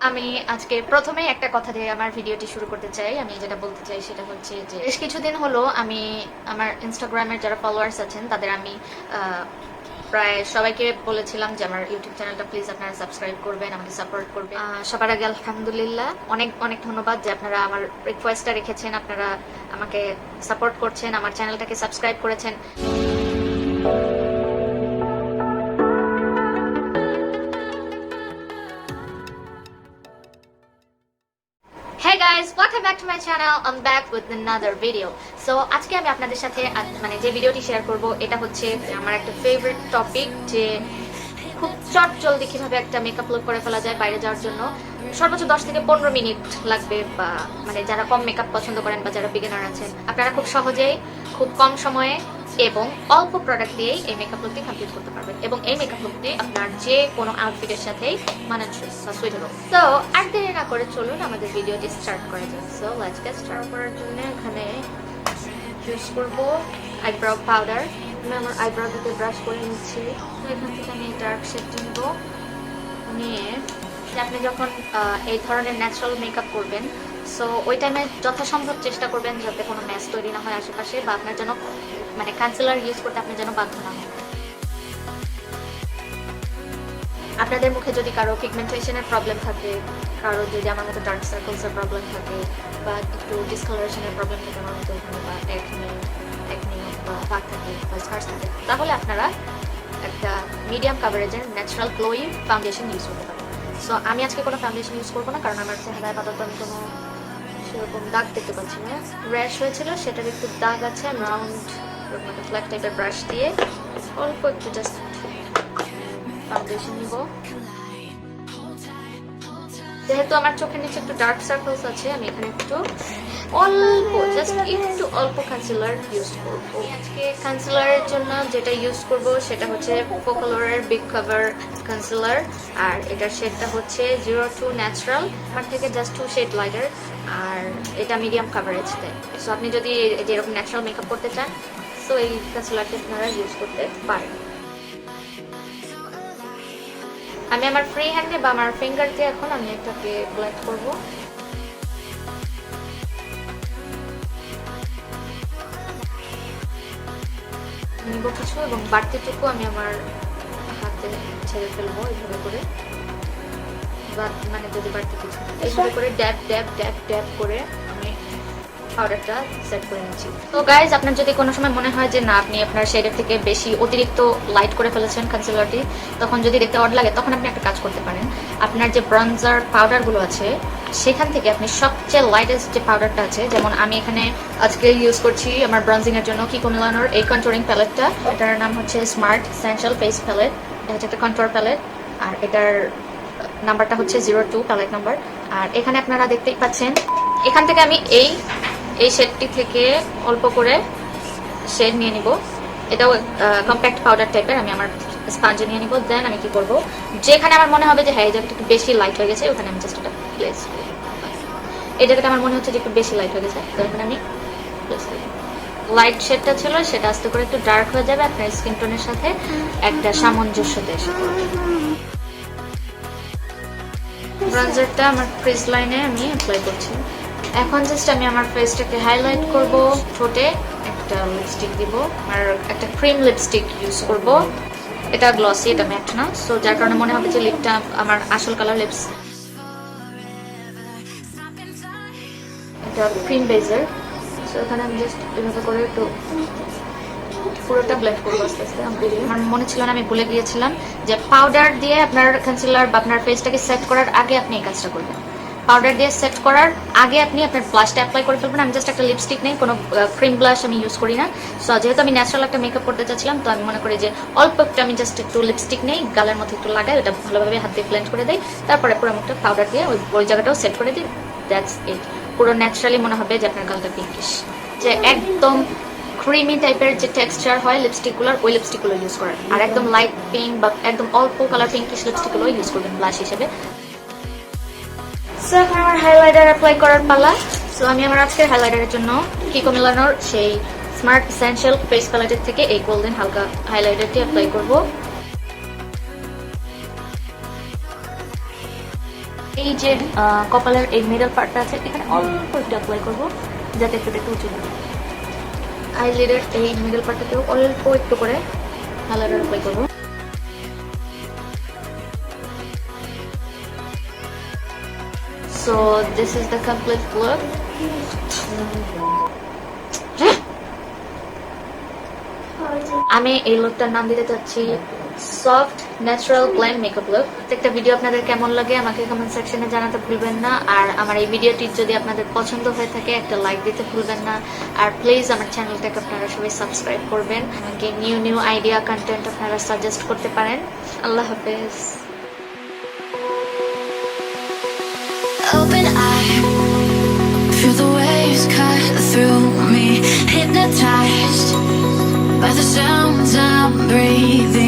আমি আজকে প্রথমেই একটা কথা দিয়ে আমার ভিডিওটি শুরু করতে চাই। আমি যেটা বলতে চাই সেটা হচ্ছে যে বেশ কিছুদিন হলো আমি আমার ইনস্টাগ্রামের যারা ফলোয়ার্স আছেন তাদের আমি প্রায় সবাইকে বলেছিলাম যে আমার ইউটিউব চ্যানেলটা প্লিজ আপনারা সাবস্ক্রাইব করবেন, আমাকে সাপোর্ট করবেন। সবার আগে আলহামদুলিল্লাহ অনেক অনেক ধন্যবাদ যে আপনারা আমার রিকোয়েস্টটা রেখেছেন, আপনারা আমাকে সাপোর্ট করছেন, আমার চ্যানেলটাকে সাবস্ক্রাইব করেছেন। Hey guys, welcome back to my channel. I'm back with another video. So আজকে আমি আপনাদের সাথে মানে যে ভিডিওটি শেয়ার করব এটা হচ্ছে আমার একটা ফেভারিট টপিক, যে খুব চটজলদি কিভাবে একটা মেকআপ লুক করে ফেলা যায় বাইরে যাওয়ার জন্য। সর্বোচ্চ 10 থেকে 15 মিনিট লাগবে, বা মানে যারা কম মেকআপ পছন্দ করেন বা যারা বিগিনার আছেন আপনারা খুব সহজেই খুব কম সময়ে এবং অল্প প্রোডাক্ট দিয়েই এই মেকআপ লুকটি কমপ্লিট করতে পারবেন, এবং এই মেকআপ লুকটি আপনার যে কোনো আউটফিটের সাথেই মানানসই বা সুইটেবল। তো আর দেরি না করে চলুন আমাদের ভিডিওটি স্টার্ট করা যাক। সো লেটস গেট স্টার্ট করার জন্য এখানে ইউজ করব আইব্রাউ পাউডার। আমি আমার আইব্রাউটাকে ব্রাশ করে নিচ্ছি। তো এখান থেকে আমি ডার্ক শেডটা নেব, নিয়ে আপনি যখন এই ধরনের ন্যাচারাল মেকআপ করবেন সো ওই টাইমে যথাসম্ভব চেষ্টা করবেন যাতে কোনো ম্যাচ তৈরি না হয় আশেপাশে, বা আপনার যেন মানে কনসিলার ইউজ করতে আপনি যেন বাধ্য না হয়। আপনাদের মুখে যদি কারো পিগমেন্টেশনের প্রবলেম থাকে, কারো যদি আমার মতো ডার্ক সার্কেলসের প্রবলেম থাকে, বা একটু ডিসকালারেশনের প্রবলেম থাকে আমার মতো এখানে, বা একনি বা দাগ থাকে বা স্কার্স থাকে, তাহলে আপনারা একটা মিডিয়াম কাভারেজের ন্যাচারাল গ্লোয়িং ফাউন্ডেশন ইউজ করতে পারেন। সো আমি আজকে কোনো ফাউন্ডেশন ইউজ করবো না, কারণ আমার চেহারায় আপাতত আমি কোনো সেরকম দাগ দেখতে পাচ্ছি না। র্যাশ হয়েছিল সেটার একটু দাগ আছে। আমি রাউন্ড মানে ফ্ল্যাট টাইপের ব্রাশ দিয়ে অল্প একটু জাস্ট ফাউন্ডেশন নিব। যেহেতু আমার চোখের নিচে একটু ডার্ক সার্কেলস আছে, আমি এখানে একটু অল্প জাস্ট একটু অল্প কনসিলার ইউজ করবো। আজকে কনসিলারের জন্য যেটা ইউজ করব সেটা হচ্ছে ফোকালোরের বিগ কভার কনসিলার, আর এটার শেডটা হচ্ছে 02 ন্যাচারাল। আমার থেকে জাস্ট 2 শেড লাইটার, আর এটা মিডিয়াম কাভারেজ দেয়। সো আপনি যদি যেরকম ন্যাচারাল মেকআপ করতে চান সো এই কনসিলারটা আপনারা ইউজ করতে পারেন। আমি আমার ফ্রি হ্যান্ডে বা আমার ফিঙ্গার দিয়ে এখন আমি এটাকে ব্লেন্ড করব। নিব কিছু, এবং বাড়তিটুকু আমি আমার হাতে ছেড়ে ফেলবো এইভাবে করে, বা মানে যদি বাড়তি কিছু এইভাবে করে ড্যাব ড্যাব ড্যাব ড্যাব করে আমি পাউডারটা সেট করে নিচ্ছি। তো গাইজ, আপনার যদি কোনো সময় মনে হয় যে না আপনি আপনার শেডের থেকে বেশি অতিরিক্ত লাইট করে ফেলেছেন কনসিলারটি, তখন যদি দেখতে অড লাগে তখন আপনি একটা কাজ করতে পারেন। আপনার যে ব্রঞ্জার পাউডারগুলো আছে সেখান থেকে আপনি সবচেয়ে লাইটেস্ট যে পাউডারটা আছে, যেমন আমি এখানে আজকে ইউজ করছি আমার ব্রঞ্জিং এর জন্য কিকো মিলানোর এই কন্ট্রোরিং প্যালেটটা। এটার নাম হচ্ছে স্মার্ট এসেনশিয়াল ফেস প্যালেট। এটা হচ্ছে একটা কন্ট্রোর প্যালেট, আর এটার নাম্বারটা হচ্ছে 02 প্যালেট নাম্বার। আর এখানে আপনারা দেখতেই পাচ্ছেন এখান থেকে আমি এই শেডটি থেকে অল্প করে শেড নিয়ে নিব। এটাও কম্প্যাক্ট পাউডার টাইপের। আমি আমার স্পঞ্জে নিয়ে নিব। দেন আমি কি করব, যেখানে আমার মনে হবে যে হ্যাঁ এই জায়গাটা একটু বেশি লাইট হয়ে গেছে ওখানে আমি জাস্ট এটা প্লেস করি। এই জায়গাটা আমার মনে হচ্ছে যে একটু বেশি লাইট হয়ে গেছে, তো এখানে আমি প্লেস করি। লাইট শেডটা ছিল সেটা আস্তে করে একটু ডার্ক হয়ে যাবে আপনার স্কিন টোনের সাথে একটা সামঞ্জস্যতা এসে পড়বে। ব্রঞ্জারটা আমার ফেস লাইনে আমি অ্যাপ্লাই করছি। এখন জাস্ট আমি আমার ফেসটাকে হাইলাইট করব। ঠোঁটে একটা লিপস্টিক দিব, আর একটা ক্রিম লিপস্টিক ইউজ করব। এটা গ্লসি, এটা ম্যাট না, সো যার কারণে মনে হবে যে লিপটা আমার আসল কালার লিপস। এটা ক্রিম বেজার। সো এখানে আমি জাস্ট এভাবে করে একটু পুরোটা ব্লেন্ড করবো আস্তে আস্তে। আমার মনে ছিল না, আমি ভুলে গিয়েছিলাম যে পাউডার দিয়ে আপনার কনসিলার বা আপনার ফেসটাকে সেট করার আগে আপনি এই কাজটা করবেন। পাউডার দিয়ে সেট করার আগে আপনি আপনার ব্লাশটা অ্যাপ্লাই করে ফেলবেন। আমি জাস্ট একটা লিপস্টিক নেই, কোনো ক্রিম ব্লাশ আমি ইউজ করি না। সো যেহেতু আমি ন্যাচারাল একটা মেকআপ করতে চাচ্ছিলাম, তো আমি মনে করি যে অল্প একটু আমি জাস্ট একটু লিপস্টিক নেই, গালের মধ্যে একটু লাগাই, ওটা ভালোভাবে হাত দিয়ে ব্লেন্ড করে দিই, তারপরে পুরো মুখটা পাউডার দিয়ে ওই জায়গাটাও সেট করে দিই। That's it. পুরো ন্যাচারালি মনে হবে যে আপনার গালটা পিঙ্কিশ, যে একদম ক্রিমি টাইপের যে টেক্সচার হয় লিপস্টিকগুলোর, ওই লিপস্টিকগুলো ইউজ করেন। আর একদম লাইট পিঙ্ক বা একদম অল্প কালার পিঙ্কিশ লিপস্টিকগুলো ইউজ করবেন ব্লাশ হিসেবে। সো এখন আমার হাইলাইটার অ্যাপ্লাই করার পালা। সো আমি আমার আজকের হাইলাইটারের জন্য কিকো মিলানোর সেই স্মার্ট এসেনশিয়াল ফেস প্যালেটের থেকে এই গোল্ডেন হালকা হাইলাইটারটি অ্যাপ্লাই করব। এই যে কপালের এই মিডল পার্টটা আছে এখানে অল্প একটু অ্যাপ্লাই করবো যাতে একটু উঁচু হয়। আইলিডের এই মিডল পার্টটাতেও অল্প একটু করে কালার অ্যাপ্লাই করবো। So this is the complete look. আমি এই লুকটার নাম দিতে চাচ্ছি soft natural glam makeup look. প্রত্যেকটা ভিডিও আপনাদের কেমন লাগে আমাকে কমেন্ট সেকশনে জানাতে ভুলবেন না। আর আমার এই ভিডিওটি যদি আপনাদের পছন্দ হয়ে থাকে একটা লাইক দিতে ভুলবেন না। আর প্লিজ আমার চ্যানেলটাকে আপনারা সবাই সাবস্ক্রাইব করবেন। আমাকে নিউ আইডিয়া কন্টেন্ট আপনারা সাজেস্ট করতে পারেন। আল্লাহ হাফেজ। Open eye, feel the waves cut through me, hypnotized by the sounds I'm breathing.